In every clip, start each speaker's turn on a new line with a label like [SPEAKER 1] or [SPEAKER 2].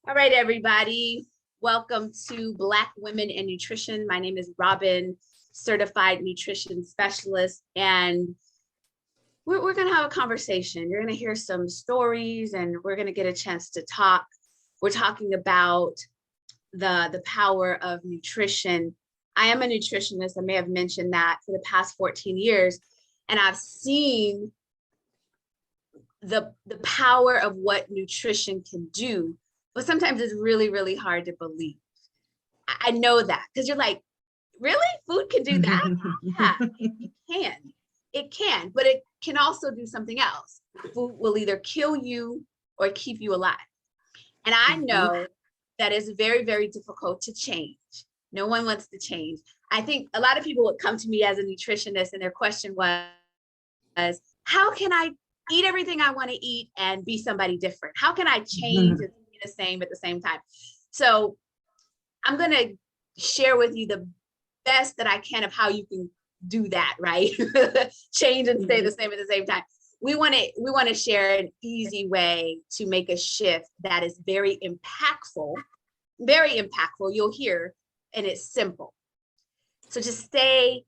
[SPEAKER 1] All right, everybody. Welcome to Black Women in Nutrition. My name is Robin, certified nutrition specialist, and we're going to have a conversation. You're going to hear some stories, and we're going to get a chance to talk. We're talking about the power of nutrition. I am a nutritionist. I may have mentioned that for the past 14 years, and I've seen the power of what nutrition can do, but sometimes it's really, really hard to believe. I know that because you're like, really? Food can do that? Yeah, it can. It can, but it can also do something else. Food will either kill you or keep you alive. And I know that is very, very difficult to change. No one wants to change. I think a lot of people would come to me as a nutritionist and their question was, how can I eat everything I want to eat and be somebody different? How can I change and be the same at the same time? So I'm going to share with you the best that I can of how you can do that, right? Change and stay the same at the same time. We want to share an easy way to make a shift that is very impactful, very impactful. You'll hear, and it's simple. So just stay.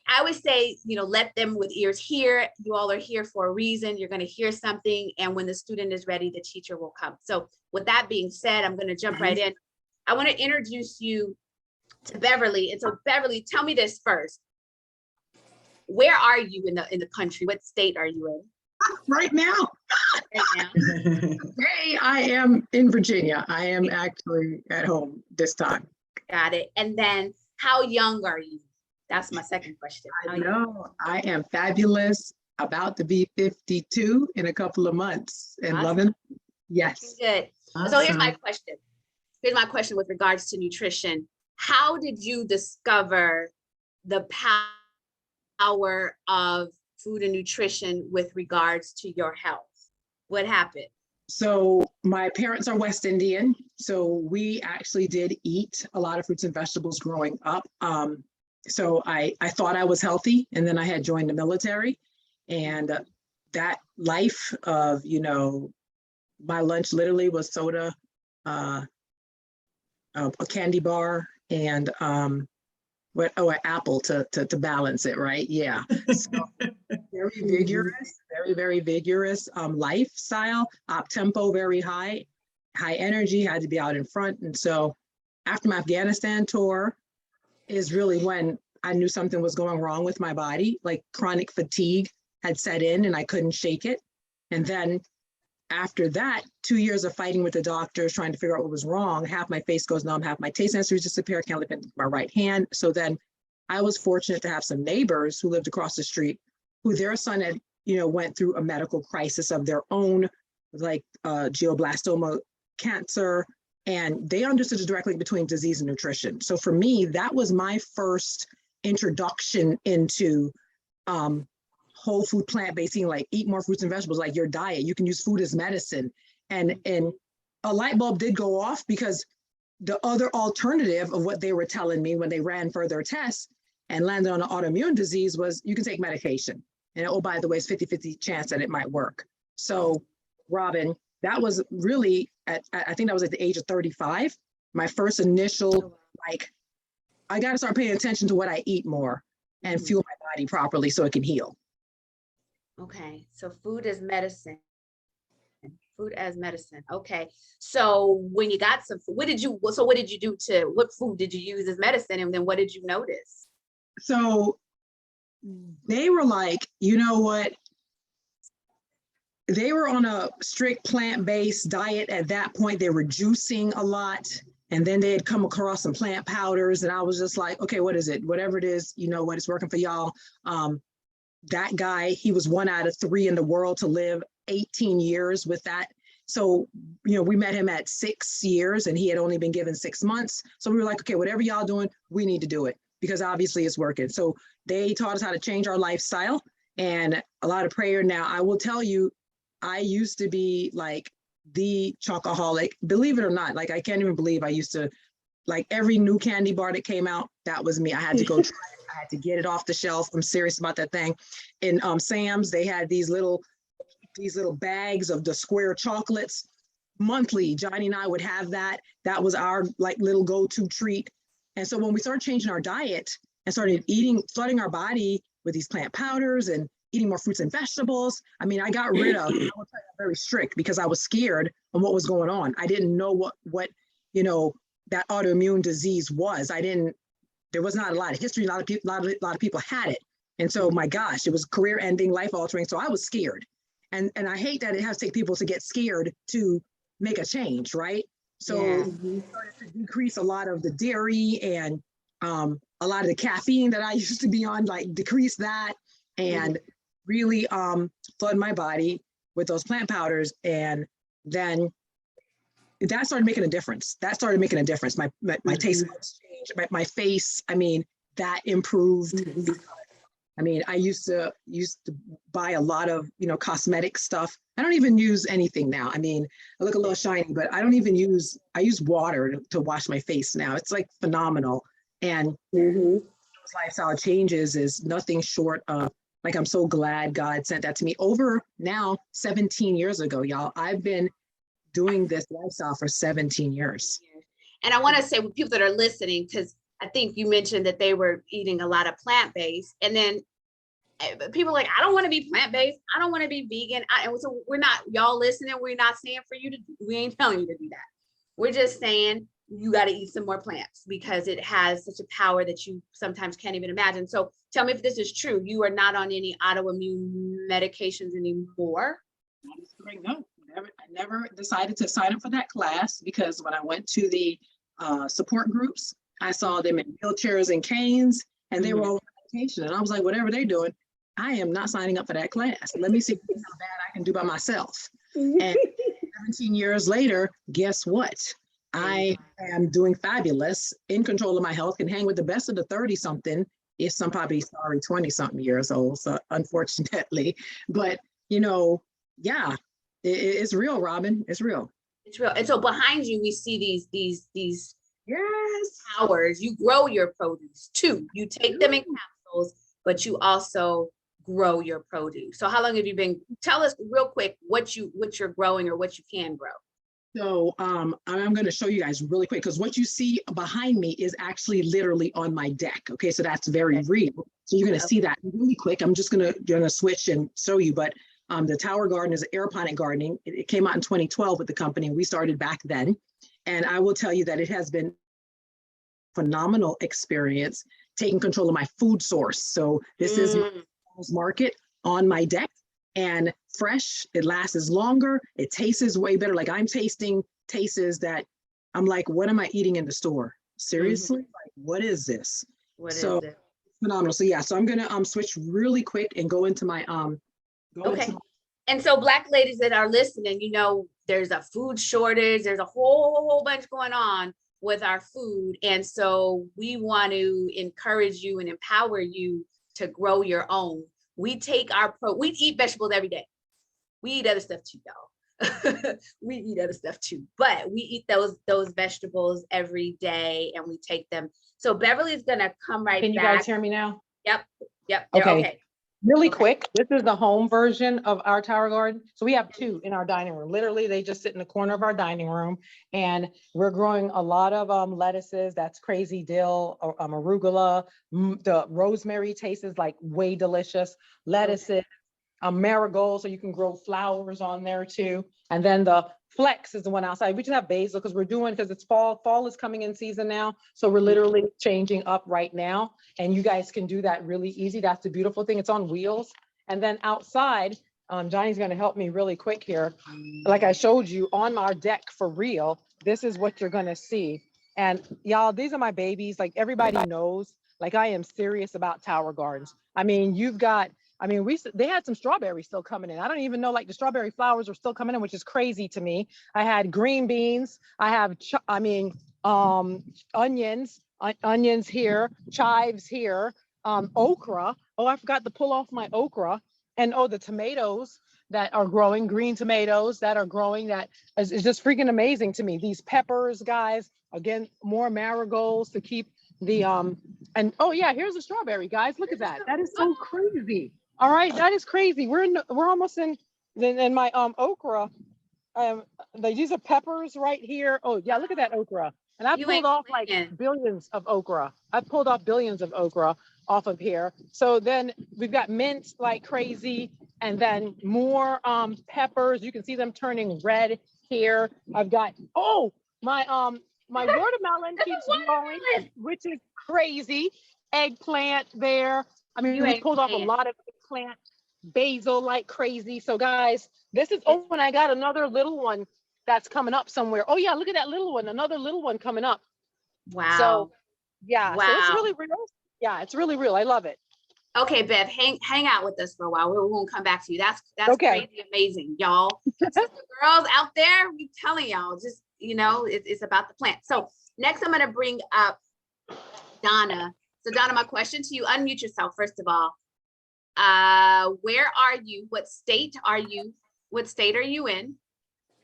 [SPEAKER 1] I always say, let them with ears hear. You all are here for a reason. You're going to hear something. And when the student is ready, the teacher will come. So with that being said, I'm going to jump right in. I want to introduce you to Beverly. And so Beverly, tell me this first. Where are you in the country? What state are you in?
[SPEAKER 2] Right now.
[SPEAKER 1] Right now.
[SPEAKER 2] Hey, I am in Virginia. I am actually at home this time.
[SPEAKER 1] Got it. And then how young are you? That's my second question.
[SPEAKER 2] I know. I am fabulous. About to be 52 in a couple of months and
[SPEAKER 1] Awesome.
[SPEAKER 2] loving. Yes.
[SPEAKER 1] Good.
[SPEAKER 2] Awesome.
[SPEAKER 1] So here's my question. Here's my question with regards to nutrition. How did you discover the power of food and nutrition with regards to your health? What happened?
[SPEAKER 2] So my parents are West Indian. So we actually did eat a lot of fruits and vegetables growing up. So I thought I was healthy, and then I had joined the military, and that life of, my lunch literally was soda, a candy bar, and an apple to balance it, right? Yeah. So very vigorous, very, very vigorous lifestyle, up tempo, very high energy, had to be out in front. And so after my Afghanistan tour is really when I knew something was going wrong with my body, like chronic fatigue had set in and I couldn't shake it. And then after that, 2 years of fighting with the doctors, trying to figure out what was wrong, half my face goes numb, half my taste sensors disappear, can't lift my right hand. So then I was fortunate to have some neighbors who lived across the street, who their son had, went through a medical crisis of their own, like glioblastoma cancer, and they understood the direct link between disease and nutrition. So for me, that was my first introduction into whole food, plant-based eating, like eat more fruits and vegetables, like your diet. You can use food as medicine. And a light bulb did go off, because the other alternative of what they were telling me when they ran further tests and landed on an autoimmune disease was you can take medication. And oh, by the way, it's 50-50 chance that it might work. So Robin, that was really I think that was at the age of 35, my first initial, like, I got to start paying attention to what I eat more and fuel my body properly so it can heal.
[SPEAKER 1] Okay, so food as medicine. Food as medicine. Okay, so when you got some food, what did you do what food did you use as medicine, and then what did you notice?
[SPEAKER 2] So they were like, you know what? They were on a strict plant-based diet at that point. They were juicing a lot. And then they had come across some plant powders. And I was just like, okay, what is it? Whatever it is, what is working for y'all. That guy, he was 1 out of 3 in the world to live 18 years with that. So, we met him at 6 years and he had only been given 6 months. So we were like, okay, whatever y'all doing, we need to do it, because obviously it's working. So they taught us how to change our lifestyle and a lot of prayer. Now, I will tell you, I used to be like the chocoholic, believe it or not. Like, I can't even believe I used to, like, every new candy bar that came out, that was me. I had to go try it. I had to get it off the shelf. I'm serious about that thing. In Sam's, they had these little bags of the square chocolates. monthly, Johnny and I would have that. That was our like little go-to treat. And so when we started changing our diet and started flooding our body with these plant powders and eating more fruits and vegetables, I mean, I got rid of, I was very strict because I was scared of what was going on. I didn't know what, you know, that autoimmune disease was. There was not a lot of history. A lot of people had it. And so, my gosh, it was career ending, life altering. So I was scared. And I hate that it has to take people to get scared to make a change, right? So we started to decrease a lot of the dairy and a lot of the caffeine that I used to be on, like decrease that and really flood my body with those plant powders. And then that started making a difference. My taste buds changed, my face, I mean, that improved. I mean, I used to buy a lot of, you know, cosmetic stuff. I don't even use anything now. I mean, I look a little shiny, but I use water to wash my face now. It's like phenomenal. And those lifestyle changes is nothing short of, like, I'm so glad God sent that to me over now 17 years ago, y'all. I've been doing this lifestyle for 17 years.
[SPEAKER 1] And I want to say with people that are listening, because I think you mentioned that they were eating a lot of plant-based, and then people are like, I don't want to be plant-based. I don't want to be vegan. And so we're not, y'all listening, we're not saying for you to, we ain't telling you to do that. We're just saying you got to eat some more plants because it has such a power that you sometimes can't even imagine. So tell me if this is true. You are not on any autoimmune medications anymore?
[SPEAKER 2] No, I never decided to sign up for that class because when I went to the support groups, I saw them in wheelchairs and canes, and they were all on medication. And I was like, whatever they're doing, I am not signing up for that class. Let me see how bad I can do by myself. And 17 years later, guess what? I am doing fabulous, in control of my health, can hang with the best of the 30-something, if some probably sorry 20-something years old, so unfortunately. But, you know, yeah, it's real, Robin. It's real.
[SPEAKER 1] It's real. And so behind you, we see these
[SPEAKER 2] yes
[SPEAKER 1] powers. You grow your produce too. You take them in capsules, but you also grow your produce. So how long have you been, tell us real quick what you're growing or what you can grow.
[SPEAKER 2] So I'm going to show you guys really quick because what you see behind me is actually literally on my deck. Okay, so that's very real. So you're going to see that really quick. I'm just going to switch and show you, but the Tower Garden is aeroponic gardening. It came out in 2012 with the company. We started back then. And I will tell you that it has been a phenomenal experience taking control of my food source. So this is my market on my deck. And fresh, it lasts longer, it tastes way better. Like I'm tasting tastes that I'm like, what am I eating in the store? Seriously? Like, what is this?
[SPEAKER 1] What is it?
[SPEAKER 2] Phenomenal. So yeah, so I'm gonna switch really quick and go into my
[SPEAKER 1] And so Black ladies that are listening, you know, there's a food shortage, there's a whole bunch going on with our food. And so we want to encourage you and empower you to grow your own. We take we eat vegetables every day. We eat other stuff too, y'all. We eat other stuff too, but we eat those vegetables every day and we take them. So Beverly's gonna come right back.
[SPEAKER 3] Can you guys hear me now?
[SPEAKER 1] Yep.
[SPEAKER 3] Okay. Really quick, this is the home version of our Tower Garden. So we have two in our dining room. Literally, they just sit in the corner of our dining room. And we're growing a lot of lettuces. That's crazy dill, arugula. The rosemary tastes like way delicious. Lettuces, marigolds, so you can grow flowers on there too. And then the flex is the one outside. We just have basil because it's fall. Fall is coming in season now. So we're literally changing up right now. And you guys can do that really easy. That's the beautiful thing. It's on wheels. And then outside, Johnny's going to help me really quick here. Like I showed you on our deck for real, this is what you're going to see. And y'all, these are my babies. Like everybody knows, like I am serious about Tower Gardens. I mean, they had some strawberries still coming in. I don't even know, like the strawberry flowers are still coming in, which is crazy to me. I had green beans. I have, onions here, chives here, okra. Oh, I forgot to pull off my okra. And the tomatoes that are growing, green tomatoes that are growing, that is just freaking amazing to me. These peppers, guys, again, more marigolds to keep the, and oh yeah, here's a strawberry, guys. Look at that. That is so crazy. All right, that is crazy. We're almost in my okra. these are peppers right here. Oh yeah, look at that okra. And I
[SPEAKER 1] You
[SPEAKER 3] pulled
[SPEAKER 1] ain't
[SPEAKER 3] off like
[SPEAKER 1] playing.
[SPEAKER 3] billions of okra. I pulled off billions of okra off of here. So then we've got mint like crazy, and then more peppers. You can see them turning red here. I've got my watermelon
[SPEAKER 1] That's a
[SPEAKER 3] keeps growing,
[SPEAKER 1] watermelon.
[SPEAKER 3] which is crazy. Eggplant there. I mean,
[SPEAKER 1] You
[SPEAKER 3] we
[SPEAKER 1] ain't
[SPEAKER 3] pulled off a
[SPEAKER 1] playing.
[SPEAKER 3] lot of eggplant, basil like crazy. So guys, this is, oh, and I got another little one that's coming up somewhere. Oh yeah, look at that little one, another little one coming up. So
[SPEAKER 1] Wow.
[SPEAKER 3] yeah, so it's
[SPEAKER 1] Wow.
[SPEAKER 3] really real. Yeah, it's really real. I love it.
[SPEAKER 1] Okay, Bev, hang out with us for a while. We're gonna come back to you. That's
[SPEAKER 3] Okay.
[SPEAKER 1] crazy amazing, y'all. So the girls out there, we telling y'all, just it's about the plant. So next I'm gonna bring up Donna. So Donna, my question to you, unmute yourself first of all. Where are you? What state are you? What state are you in?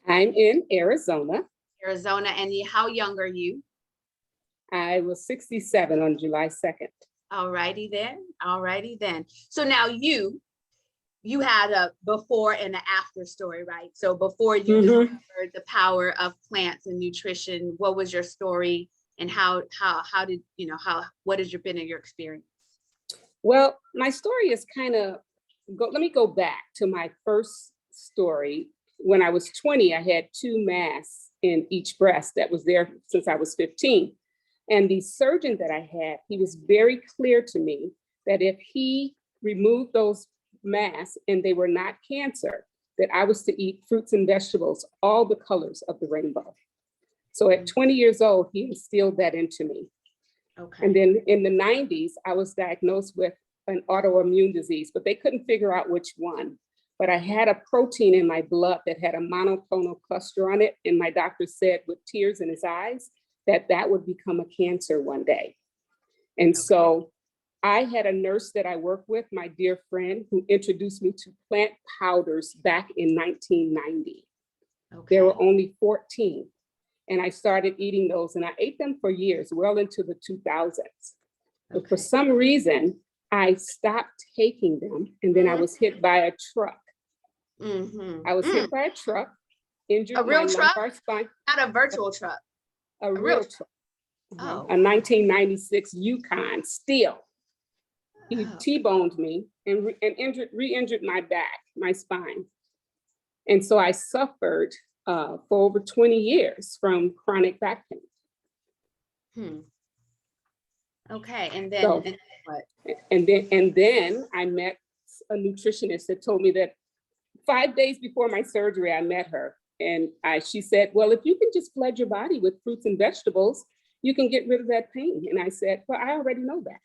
[SPEAKER 4] I'm in Arizona.
[SPEAKER 1] Arizona, and how young are you?
[SPEAKER 4] I was 67 on July 2nd.
[SPEAKER 1] All righty then. All righty then. So now you had a before and an after story, right? So before you discovered the power of plants and nutrition, what was your story, and how did what has been in your experience?
[SPEAKER 4] Well, my story is let me go back to my first story. When I was 20, I had 2 masks in each breast that was there since I was 15. And the surgeon that I had, he was very clear to me that if he removed those masks and they were not cancer, that I was to eat fruits and vegetables, all the colors of the rainbow. So at 20 years old, he instilled that into me.
[SPEAKER 1] Okay.
[SPEAKER 4] And then in the 90s, I was diagnosed with an autoimmune disease, but they couldn't figure out which one. But I had a protein in my blood that had a monoclonal cluster on it. And my doctor said with tears in his eyes that would become a cancer one day. And so I had a nurse that I worked with, my dear friend, who introduced me to plant powders back in 1990.
[SPEAKER 1] Okay.
[SPEAKER 4] There were only 14. And I started eating those, and I ate them for years, well into the 2000s. But for some reason, I stopped taking them, and then I was hit by a truck. I was hit by a truck, injured
[SPEAKER 1] A real
[SPEAKER 4] my
[SPEAKER 1] truck?
[SPEAKER 4] lumbar spine.
[SPEAKER 1] Not a virtual truck.
[SPEAKER 4] A real truck.
[SPEAKER 1] Oh.
[SPEAKER 4] A 1996 Yukon Steel. He T-boned me and re-injured my back, my spine. And so I suffered for over 20 years from chronic back pain.
[SPEAKER 1] Okay, and then
[SPEAKER 4] So,
[SPEAKER 1] what?
[SPEAKER 4] And then I met a nutritionist that told me that 5 days before my surgery, I met her. And she said, well, if you can just flood your body with fruits and vegetables, you can get rid of that pain. And I said, well, I already know that,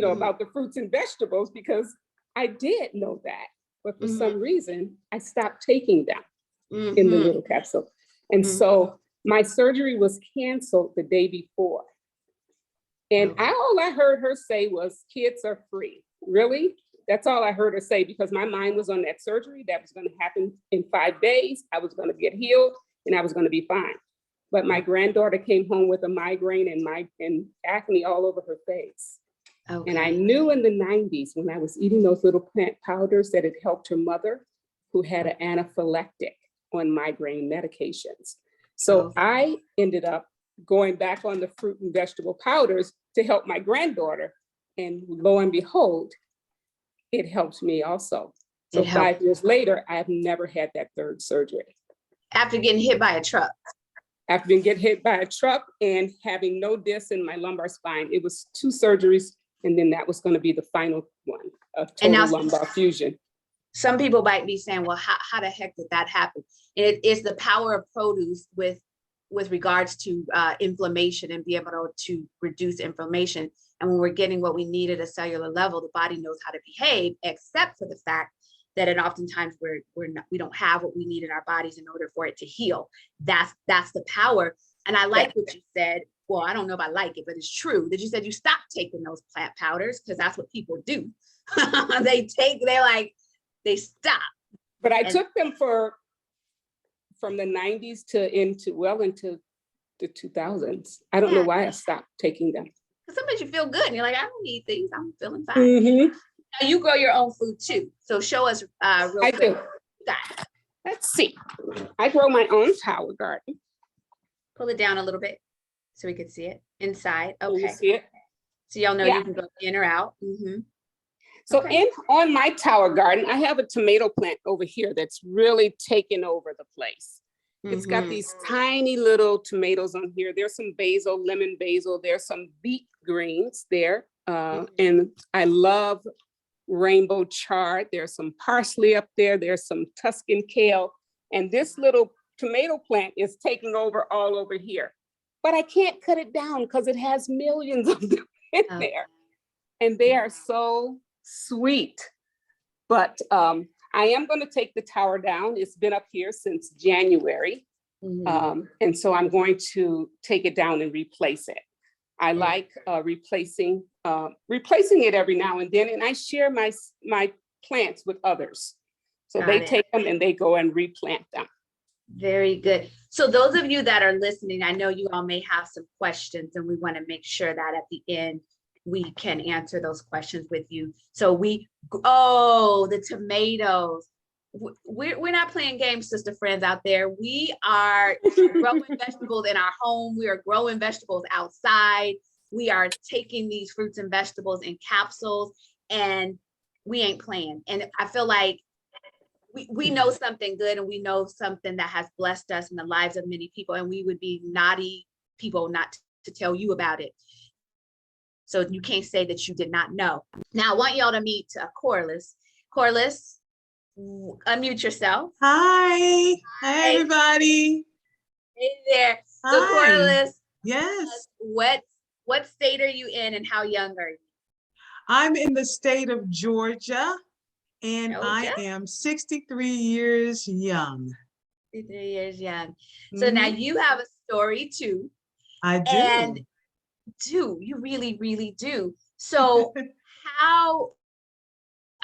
[SPEAKER 4] about the fruits and vegetables, because I did know that. But for some reason, I stopped taking them in the little capsule. And so my surgery was canceled the day before. And all I heard her say was, kids are free. Really? That's all I heard her say, because my mind was on that surgery that was going to happen in 5 days. I was going to get healed and I was going to be fine. But my granddaughter came home with a migraine and acne all over her face. Okay. And I knew in the 90s when I was eating those little plant powders that it helped her mother, who had an anaphylactic on migraine medications. So I ended up going back on the fruit and vegetable powders to help my granddaughter. And lo and behold, it helped me also. So 5 years later, I have never had that third surgery.
[SPEAKER 1] After getting hit by a truck?
[SPEAKER 4] After getting hit by a truck and having no disc in my lumbar spine. It was 2 surgeries, and then that was going to be the final one of total lumbar fusion.
[SPEAKER 1] Some people might be saying, well, how the heck did that happen? And it's the power of produce with regards to inflammation and be able to reduce inflammation. And when we're getting what we need at a cellular level, the body knows how to behave, except for the fact that oftentimes we don't have what we need in our bodies in order for it to heal. That's the power. And I like what you said. Well, I don't know if I like it, but it's true that you said you stopped taking those plant powders, because that's what people do. They stop.
[SPEAKER 4] But I took them from the 90s into the 2000s. I don't know why I stopped taking them.
[SPEAKER 1] Because sometimes you feel good and you're like, I don't need these. I'm feeling fine. Now you grow your own food too. So show us real quick.
[SPEAKER 4] Let's see. I grow my own tower garden.
[SPEAKER 1] Pull it down a little bit so we could see it inside.
[SPEAKER 4] Can you
[SPEAKER 1] Okay.
[SPEAKER 4] see it?
[SPEAKER 1] So y'all know
[SPEAKER 4] Yeah.
[SPEAKER 1] you can go in or out. Mhm.
[SPEAKER 4] So
[SPEAKER 1] Okay.
[SPEAKER 4] on my tower garden, I have a tomato plant over here that's really taken over the place. It's got
[SPEAKER 1] Mhm.
[SPEAKER 4] these tiny little tomatoes on here. There's some basil, lemon basil. There's some beet greens there. And I love rainbow chard. There's some parsley up there. There's some Tuscan kale. And this little tomato plant is taking over all over here. But I can't cut it down because it has millions of them in
[SPEAKER 1] Oh.
[SPEAKER 4] there. And they are so sweet. But I am going to take the tower down. It's been up here since January.
[SPEAKER 1] Mhm.
[SPEAKER 4] And so I'm going to take it down and replace it. I like replacing it every now and then, and I share my plants with others. So
[SPEAKER 1] Got
[SPEAKER 4] they
[SPEAKER 1] it.
[SPEAKER 4] take them and they go and replant them.
[SPEAKER 1] Very good. So those of you that are listening, I know you all may have some questions, and we want to make sure that at the end we can answer those questions with you. So the tomatoes. We're not playing games, sister friends out there. We are growing vegetables in our home. We are growing vegetables outside. We are taking these fruits and vegetables in capsules, and we ain't playing. And I feel like we know something good, and we know something that has blessed us in the lives of many people, and we would be naughty people not to tell you about it. So you can't say that you did not know. Now I want y'all to meet Corliss. Corliss, unmute yourself.
[SPEAKER 5] Hi. Hi, everybody.
[SPEAKER 1] Hey there. So
[SPEAKER 5] Hi.
[SPEAKER 1] Corliss,
[SPEAKER 5] Yes,
[SPEAKER 1] what state are you in, and how young are you?
[SPEAKER 5] I'm in the state of Georgia, and I
[SPEAKER 1] Georgia?
[SPEAKER 5] am 63 years young.
[SPEAKER 1] 53 years young. So now
[SPEAKER 5] Mhm.
[SPEAKER 1] you have a story too.
[SPEAKER 5] I do.
[SPEAKER 1] And you really, really do. So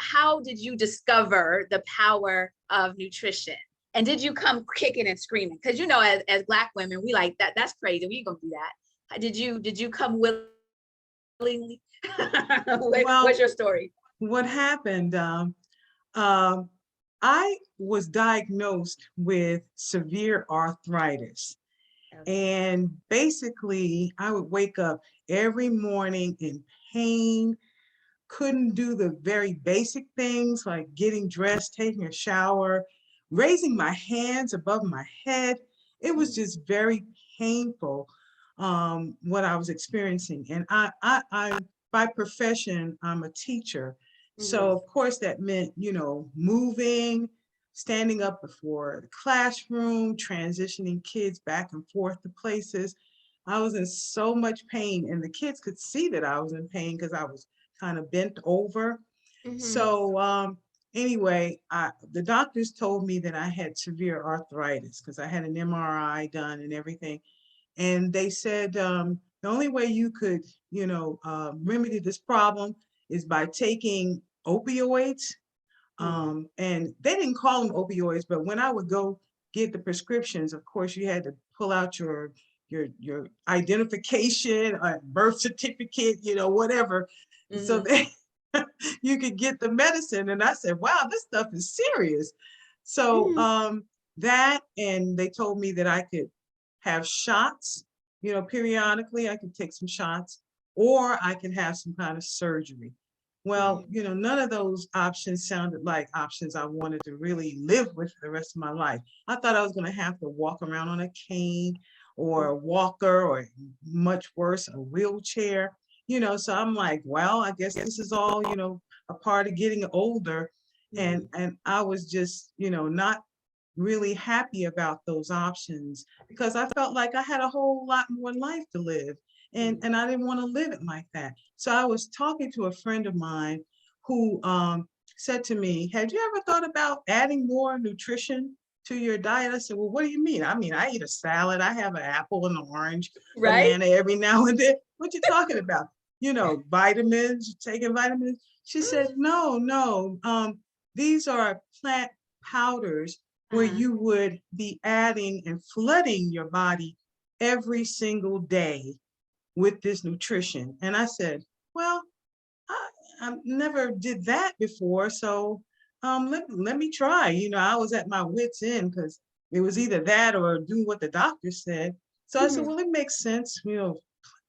[SPEAKER 1] how did you discover the power of nutrition? And did you come kicking and screaming? Because as Black women, we like that's crazy. We ain't gonna do that. Did you come willingly? What's your story?
[SPEAKER 5] What happened? I was diagnosed with severe arthritis. And basically, I would wake up every morning in pain, couldn't do the very basic things like getting dressed, taking a shower, raising my hands above my head. It was just very painful, what I was experiencing. And I by profession, I'm a teacher. So of course that meant, moving, standing up before the classroom, transitioning kids back and forth to places. I was in so much pain, and the kids could see that I was in pain because I was kind of bent over. So anyway, the doctors told me that I had severe arthritis because I had an MRI done and everything. And they said the only way you could, remedy this problem is by taking opioids. And they didn't call them opioids, but when I would go get the prescriptions, of course, you had to pull out your identification, birth certificate, whatever, so that you could get the medicine. And I said, wow, this stuff is serious. So that, and they told me that I could have shots, periodically I could take some shots, or I could have some kind of surgery. Well, none of those options sounded like options I wanted to really live with for the rest of my life. I thought I was going to have to walk around on a cane or a walker, or much worse, a wheelchair, so I'm like, well, I guess this is all, a part of getting older. And I was just, not really happy about those options because I felt like I had a whole lot more life to live. And I didn't want to live it like that. So I was talking to a friend of mine who said to me, had you ever thought about adding more nutrition to your diet? I said, well, what do you mean? I mean, I eat a salad. I have an apple and an orange, banana every now and then. What you talking about? Vitamins, taking vitamins? She said, no. These are plant powders where you would be adding and flooding your body every single day with this nutrition. And I said, well, I never did that before. So let me try. I was at my wit's end because it was either that or do what the doctor said. So I said,
[SPEAKER 1] Mhm.
[SPEAKER 5] well, it makes sense,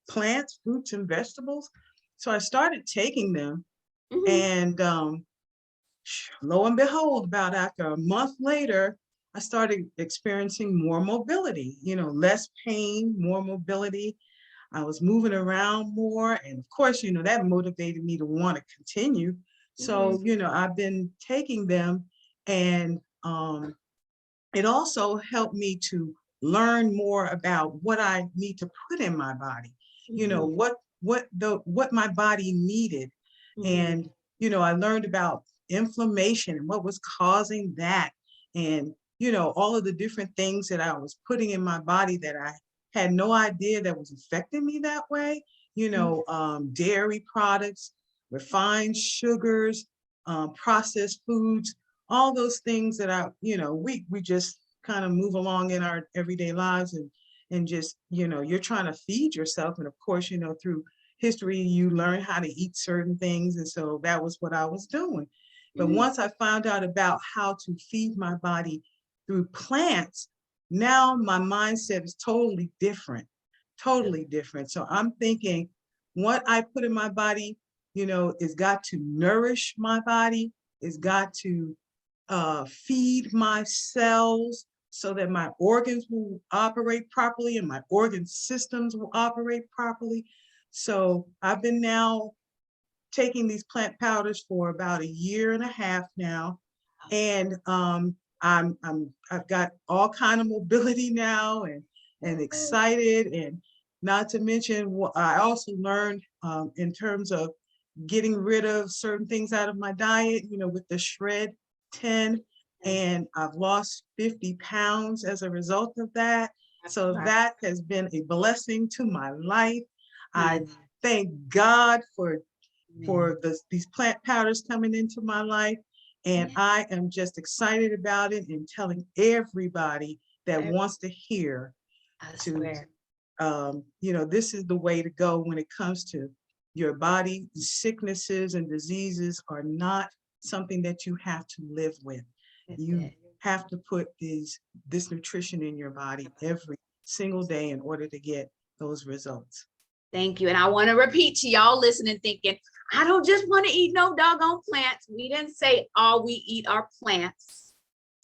[SPEAKER 5] plants, fruits, and vegetables. So I started taking them,
[SPEAKER 1] Mhm.
[SPEAKER 5] and lo and behold, about after a month later, I started experiencing more mobility, less pain, more mobility. I was moving around more. And of course, that motivated me to want to continue. So, I've been taking them, and it also helped me to learn more about what I need to put in my body,
[SPEAKER 1] Mhm.
[SPEAKER 5] what my body needed.
[SPEAKER 1] Mhm.
[SPEAKER 5] And, I learned about inflammation and what was causing that. And, all of the different things that I was putting in my body that I had no idea that was affecting me that way, dairy products, refined sugars, processed foods, all those things that we just kind of move along in our everyday lives, and just, you're trying to feed yourself. And of course, through history, you learn how to eat certain things. And so that was what I was doing. But
[SPEAKER 1] Mhm.
[SPEAKER 5] once I found out about how to feed my body through plants, now my mindset is totally different. So I'm thinking what I put in my body, is got to nourish my body, is got to feed my cells so that my organs will operate properly and my organ systems will operate properly. So I've been now taking these plant powders for about a year and a half now, and I've got all kind of mobility now, and excited. And not to mention what I also learned in terms of getting rid of certain things out of my diet, with the Shred 10, and I've lost 50 pounds as a result of that. So
[SPEAKER 1] Wow.
[SPEAKER 5] that has been a blessing to my life. I
[SPEAKER 1] Mhm.
[SPEAKER 5] thank God for
[SPEAKER 1] Amen.
[SPEAKER 5] these plant powders coming into my life. And
[SPEAKER 1] Yeah.
[SPEAKER 5] I am just excited about it and telling everybody that
[SPEAKER 1] I
[SPEAKER 5] wants to hear
[SPEAKER 1] I
[SPEAKER 5] to,
[SPEAKER 1] swear.
[SPEAKER 5] this is the way to go when it comes to your body. Sicknesses and diseases are not something that you have to live with.
[SPEAKER 1] That's
[SPEAKER 5] You
[SPEAKER 1] it.
[SPEAKER 5] have to put this nutrition in your body every single day in order to get those results.
[SPEAKER 1] Thank you. And I want to repeat to y'all listening, thinking, I don't just want to eat no doggone plants. We didn't say all we eat are plants.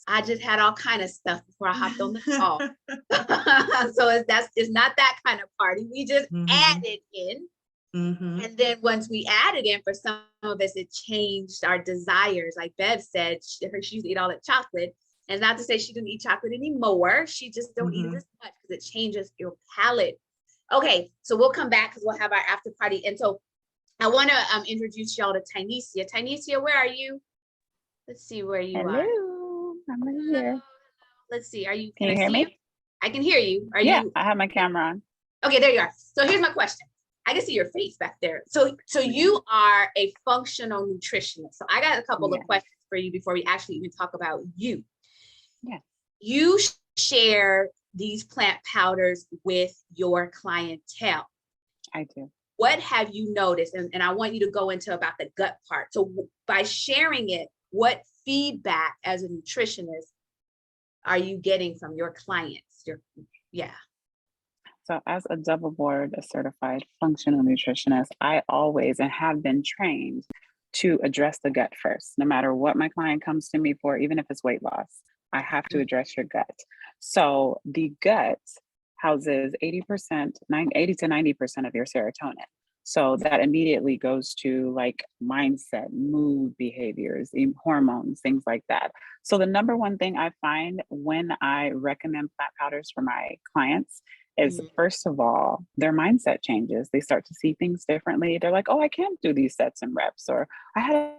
[SPEAKER 1] I just had all kind of stuff before I hopped on the call. So it's not that kind of party. We just
[SPEAKER 5] Mhm,
[SPEAKER 1] added in.
[SPEAKER 5] mhm,
[SPEAKER 1] And then once we added in, for some of us, it changed our desires. Like Bev said, she used to eat all that chocolate. And not to say she didn't eat chocolate anymore. She just don't eat it
[SPEAKER 5] mhm.
[SPEAKER 1] as much because it changes your palate. Okay, so we'll come back because we'll have our after party. And so I want to introduce y'all to Tynesia. Tynesia, where are you? Let's see where you are.
[SPEAKER 6] Hello, I'm right
[SPEAKER 1] Hello.
[SPEAKER 6] here.
[SPEAKER 1] Let's see.
[SPEAKER 6] Can
[SPEAKER 1] Can I
[SPEAKER 6] you hear
[SPEAKER 1] see you?
[SPEAKER 6] me?
[SPEAKER 1] I can hear you. Are
[SPEAKER 6] Yeah,
[SPEAKER 1] you
[SPEAKER 6] I have my camera on.
[SPEAKER 1] okay? There you are. So here's my question. I can see your face back there. So you are a functional nutritionist. So I got a couple of
[SPEAKER 6] Yeah,
[SPEAKER 1] questions for you before we actually even talk about you.
[SPEAKER 6] yeah,
[SPEAKER 1] You share these plant powders with your clientele.
[SPEAKER 6] I do.
[SPEAKER 1] What have you noticed? And I want you to go into about the gut part. So by sharing it, what feedback as a nutritionist are you getting from your clients? Yeah.
[SPEAKER 6] So as a double board certified functional nutritionist, I always and have been trained to address the gut first, no matter what my client comes to me for, even if it's weight loss, I have to address your gut. So the gut houses 80%, 80 to 90% of your serotonin. So that immediately goes to like mindset, mood behaviors, hormones, things like that. So the number one thing I find when I recommend plant powders for my clients is,
[SPEAKER 1] Mhm.
[SPEAKER 6] first of all, their mindset changes. They start to see things differently. They're like, oh, I can do these sets and reps, or I had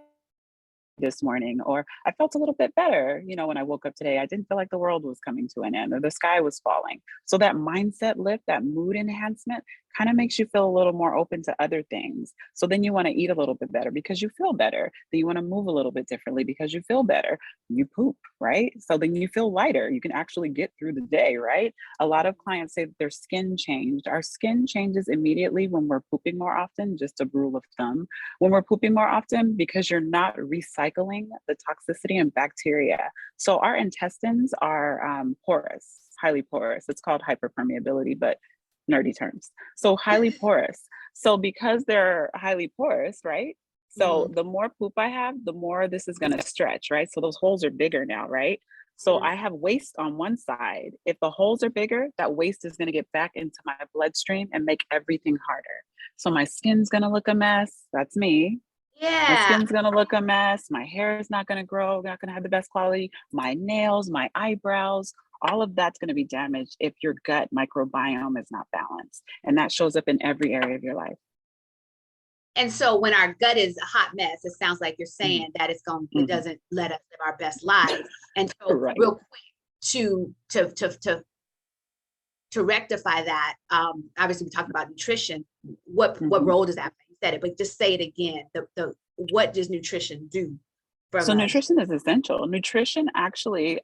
[SPEAKER 6] this morning, or I felt a little bit better. When I woke up today, I didn't feel like the world was coming to an end or the sky was falling. So that mindset lift, that mood enhancement kind of makes you feel a little more open to other things. So then you want to eat a little bit better because you feel better. Then you want to move a little bit differently because you feel better. You poop, right? So then you feel lighter. You can actually get through the day, right? A lot of clients say that their skin changed. Our skin changes immediately when we're pooping more often, just a rule of thumb. When we're pooping more often, because you're not recycling the toxicity and bacteria. So our intestines are porous, highly porous. It's called hyperpermeability, but nerdy terms. So highly porous. So because they're highly porous, right? So the more poop I have, the more this is going to stretch, right? So those holes are bigger now, right? So I have waste on one side. If the holes are bigger, that waste is going to get back into my bloodstream and make everything harder. So my skin's going to look a mess. That's me. My
[SPEAKER 1] Yeah.
[SPEAKER 6] skin's going to look a mess. My hair is not going to grow, not going to have the best quality. My nails, my eyebrows, all of that's going to be damaged if your gut microbiome is not balanced. And that shows up in every area of your life.
[SPEAKER 1] And so when our gut is a hot mess, it sounds like you're saying that it doesn't let us live our best lives. And so
[SPEAKER 6] Right.
[SPEAKER 1] real quick to rectify that, obviously we talked about nutrition. What role does that play? You said it, but just say it again. What does nutrition do for
[SPEAKER 6] So
[SPEAKER 1] us?
[SPEAKER 6] nutrition is essential. Nutrition actually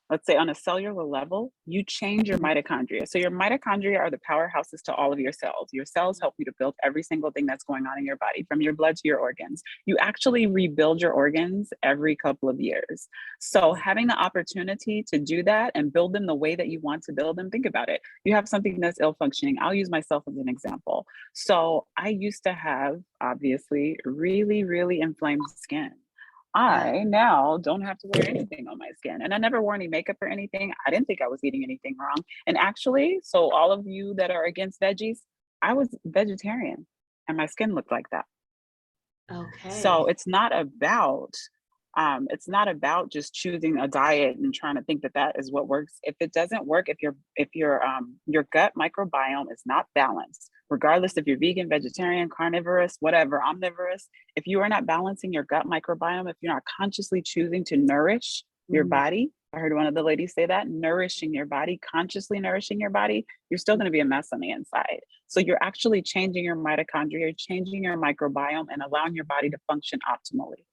[SPEAKER 6] let's say on a cellular level, you change your mitochondria. So your mitochondria are the powerhouses to all of your cells. Your cells help you to build every single thing that's going on in your body, from your blood to your organs. You actually rebuild your organs every couple of years. So having the opportunity to do that and build them the way that you want to build them, think about it. You have something that's ill functioning. I'll use myself as an example. So I used to have, obviously, really, really inflamed skin. I now don't have to wear anything on my skin. And I never wore any makeup or anything. I didn't think I was eating anything wrong. And actually, so all of you that are against veggies, I was vegetarian and my skin looked like that.
[SPEAKER 1] Okay.
[SPEAKER 6] So it's not about just choosing a diet and trying to think that that is what works. If it doesn't work, if your gut microbiome is not balanced, regardless if you're vegan, vegetarian, carnivorous, whatever, omnivorous, if you are not balancing your gut microbiome, if you're not consciously choosing to nourish your body, I heard one of the ladies say that, nourishing your body, consciously nourishing your body, you're still going to be a mess on the inside. So you're actually changing your mitochondria, you're changing your microbiome and allowing your body to function optimally.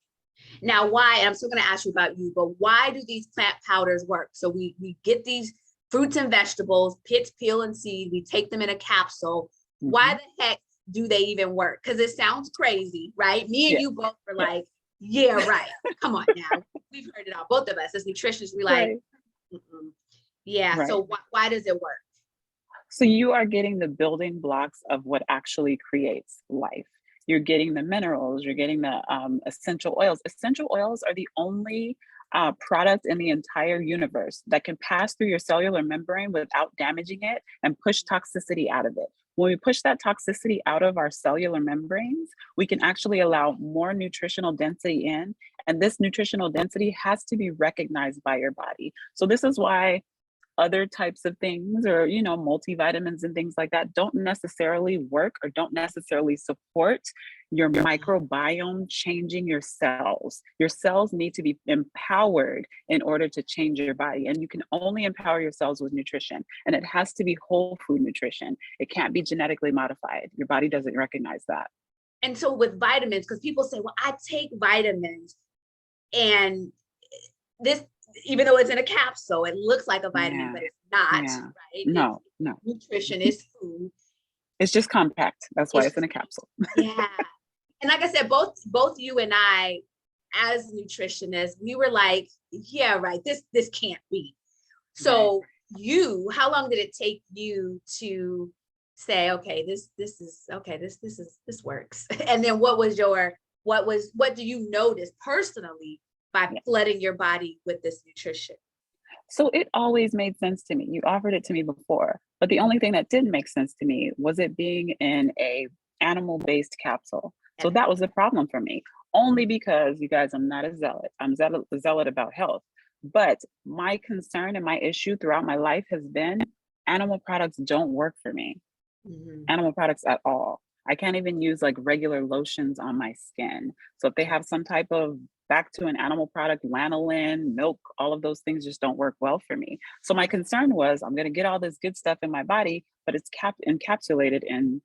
[SPEAKER 1] Now, why, and I'm still going to ask you about you, but why do these plant powders work? So we get these fruits and vegetables, pits, peel, and seed, we take them in a capsule. Why the heck do they even work? Because it sounds crazy, right? Me and you both were like, yeah, right. Come on now. We've heard it all. Both of us as nutritionists, we like, yeah.
[SPEAKER 6] Right.
[SPEAKER 1] So why does it work?
[SPEAKER 6] So you are getting the building blocks of what actually creates life. You're getting the minerals, you're getting the essential oils. Essential oils are the only product in the entire universe that can pass through your cellular membrane without damaging it and push toxicity out of it. When we push that toxicity out of our cellular membranes, we can actually allow more nutritional density in, and this nutritional density has to be recognized by your body. So this is why other types of things or, multivitamins and things like that don't necessarily work or don't necessarily support your microbiome changing your cells. Your cells need to be empowered in order to change your body. And you can only empower your cells with nutrition. And it has to be whole food nutrition. It can't be genetically modified. Your body doesn't recognize that.
[SPEAKER 1] And so with vitamins, because people say, well, I take vitamins and this, even though it's in a capsule, it looks like a vitamin, but it's not, right?
[SPEAKER 6] No.
[SPEAKER 1] Nutrition is food.
[SPEAKER 6] It's just compact. That's why it's in a capsule.
[SPEAKER 1] Yeah. And like I said, both you and I, as nutritionists, we were like, yeah, right, this can't be. So how long did it take you to say, okay, this works? And then what do you notice personally by flooding your body with this nutrition?
[SPEAKER 6] So it always made sense to me. You offered it to me before, but the only thing that didn't make sense to me was it being in a animal-based capsule. So that was the problem for me, only because, you guys, I'm not a zealot. I'm zealot about health. But my concern and my issue throughout my life has been animal products don't work for me. Animal products at all. I can't even use like regular lotions on my skin. So if they have some type of back to an animal product, lanolin, milk, all of those things just don't work well for me. So my concern was I'm going to get all this good stuff in my body, but it's encapsulated in,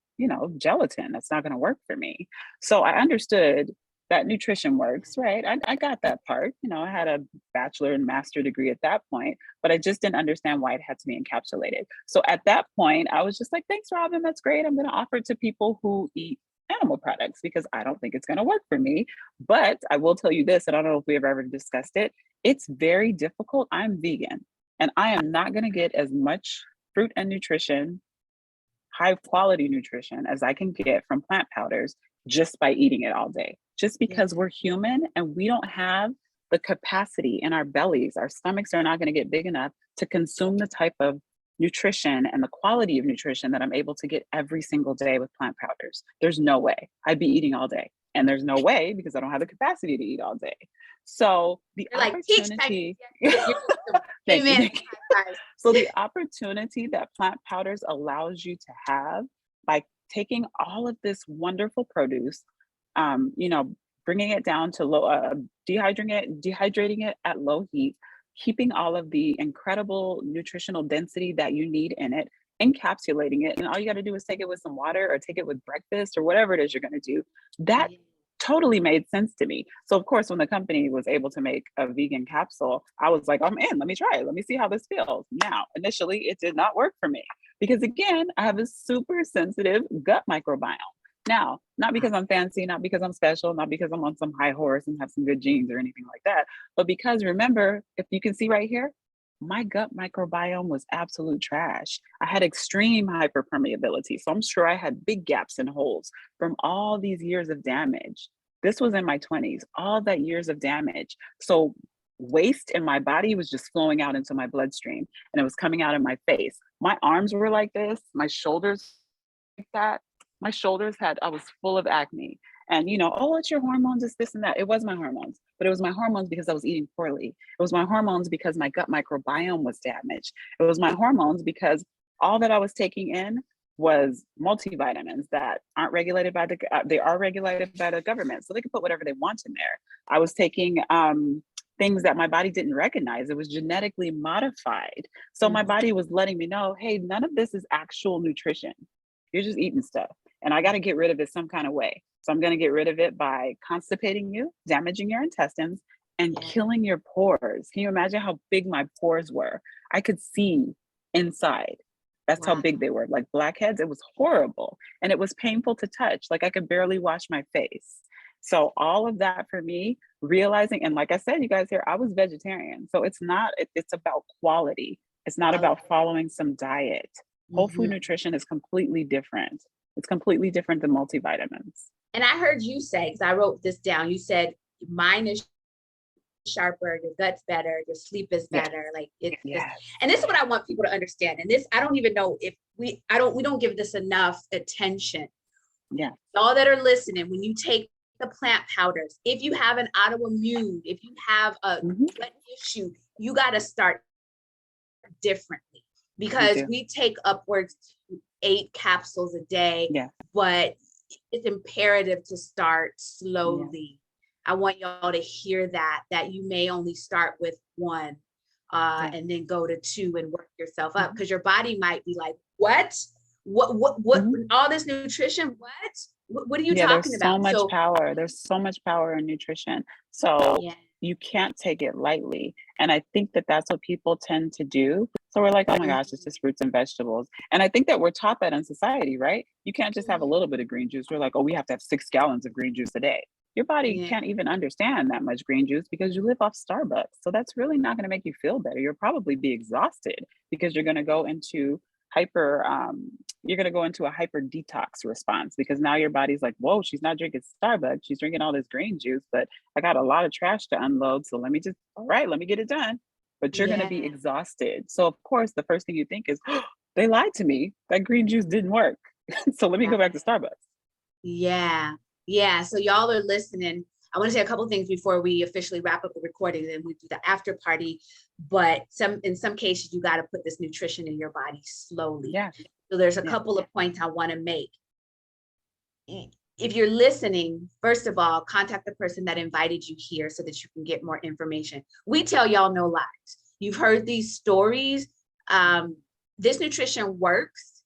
[SPEAKER 6] gelatin. That's not going to work for me. So I understood that nutrition works, right? I got that part. I had a bachelor and master degree at that point, but I just didn't understand why it had to be encapsulated. So at that point, I was just like, thanks, Robin, that's great. I'm going to offer it to people who eat animal products because I don't think it's going to work for me. But I will tell you this, and I don't know if we've ever discussed it. It's very difficult. I'm vegan, and I am not going to get as much fruit and nutrition, high quality nutrition as I can get from plant powders just by eating it all day, just because we're human and we don't have the capacity in our bellies. Our stomachs are not going to get big enough to consume the type of nutrition and the quality of nutrition that I'm able to get every single day with plant powders. There's no way. I'd be eating all day. And there's no way because I don't have the capacity to eat all day. So the
[SPEAKER 1] You're like, teach
[SPEAKER 6] opportunity,
[SPEAKER 1] Thank
[SPEAKER 6] Thank you.
[SPEAKER 1] you.
[SPEAKER 6] So the opportunity that plant powders allows you to have by taking all of this wonderful produce, bringing it down to low, dehydrating it at low heat, keeping all of the incredible nutritional density that you need in it, encapsulating it. And all you got to do is take it with some water or take it with breakfast or whatever it is you're going to do. That totally made sense to me. So of course, when the company was able to make a vegan capsule, I was like, I'm in, let me try it. Let me see how this feels. Now, initially it did not work for me because again, I have a super sensitive gut microbiome. Now, not because I'm fancy, not because I'm special, not because I'm on some high horse and have some good genes or anything like that, but because remember, if you can see right here, my gut microbiome was absolute trash. I had extreme hyperpermeability. So I'm sure I had big gaps and holes from all these years of damage. This was in my 20s, all that years of damage. So waste in my body was just flowing out into my bloodstream and it was coming out in my face. My arms were like this, my shoulders like that. My shoulders I was full of acne. And oh, it's your hormones, it's this and that. It was my hormones, but it was my hormones because I was eating poorly. It was my hormones because my gut microbiome was damaged. It was my hormones because all that I was taking in was multivitamins that aren't regulated by they are regulated by the government. So they can put whatever they want in there. I was taking things that my body didn't recognize. It was genetically modified. So my body was letting me know, hey, none of this is actual nutrition. You're just eating stuff. And I got to get rid of it some kind of way. So I'm going to get rid of it by constipating you, damaging your intestines, and killing your pores. Can you imagine how big my pores were? I could see inside. That's how big they were, like blackheads. It was horrible. And it was painful to touch. Like I could barely wash my face. So all of that for me, realizing, and like I said, you guys here, I was vegetarian. So it's about quality. It's not about following some diet. Whole food nutrition is completely different. It's completely different than multivitamins.
[SPEAKER 1] And I heard you say, because I wrote this down, you said mine is sharper, your gut's better, your sleep is better. Like it's and this is what I want people to understand. And this, I don't even know if we don't give this enough attention.
[SPEAKER 6] Yeah.
[SPEAKER 1] All that are listening, when you take the plant powders, if you have an autoimmune, if you have a gut issue, you got to start differently because we take upwards to 8 capsules a day, but it's imperative to start slowly. I want y'all to hear that you may only start with 1 and then go to 2 and work yourself up because your body might be like, what all this nutrition, what are you talking about?
[SPEAKER 6] There's so much power. There's so much power in nutrition. So you can't take it lightly. And I think that that's what people tend to do. So we're like, oh my gosh, it's just fruits and vegetables. And I think that we're taught that in society, right? You can't just have a little bit of green juice. We're like, oh, we have to have 6 gallons of green juice a day. Your body can't even understand that much green juice because you live off Starbucks. So that's really not going to make you feel better. You'll probably be exhausted because you're going to go into a hyper detox response because now your body's like, whoa, she's not drinking Starbucks. She's drinking all this green juice, but I got a lot of trash to unload. So let me get it done. But you're going to be exhausted. So of course, the first thing you think is, oh, they lied to me. That green juice didn't work. So let me go back to Starbucks.
[SPEAKER 1] Yeah. So y'all are listening. I want to say a couple of things before we officially wrap up the recording, and then we do the after party. But in some cases, you got to put this nutrition in your body slowly. So there's a couple of points I want to make. if you're listening, first of all, contact the person that invited you here so that you can get more information. We tell y'all no lies. You've heard these stories. This nutrition works.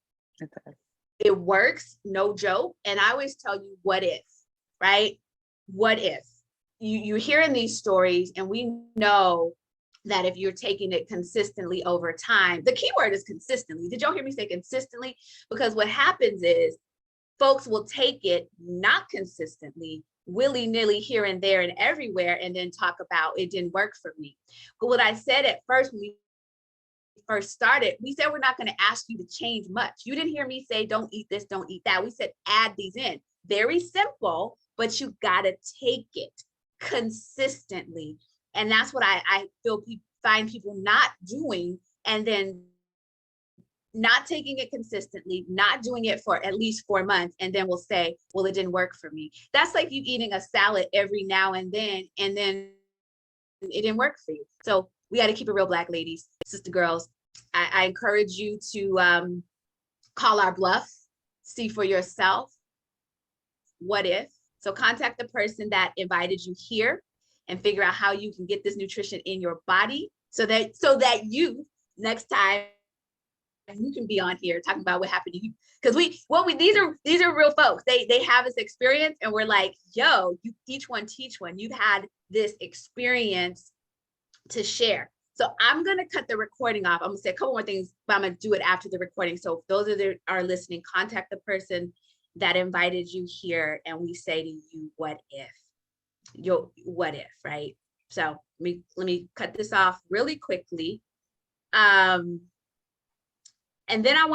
[SPEAKER 1] It works, no joke. And I always tell you, what if, right? What if? You're hearing these stories, and we know that if you're taking it consistently over time, the key word is consistently. Did y'all hear me say consistently? Because what happens is folks will take it not consistently, willy-nilly here and there and everywhere, and then talk about it didn't work for me. But what I said at first, when we first started, we said we're not going to ask you to change much. You didn't hear me say don't eat this, don't eat that. We said add these in. Very simple, but you got to take it consistently. And that's what I feel find people not doing, and then not taking it consistently, not doing it for at least 4 months, and then we'll say, well, it didn't work for me. That's like you eating a salad every now and then it didn't work for you. So we got to keep it real, Black ladies, sister girls. I encourage you to call our bluff, see for yourself, what if? So contact the person that invited you here and figure out how you can get this nutrition in your body so that you, next time, you can be on here talking about what happened to you. Because these are real folks. They have this experience, and we're like, yo, you each one teach one. You've had this experience to share. So I'm gonna cut the recording off. I'm gonna say a couple more things, but I'm gonna do it after the recording. So if those are listening, contact the person that invited you here, and we say to you, what if? What if, right? So let me cut this off really quickly. And then I want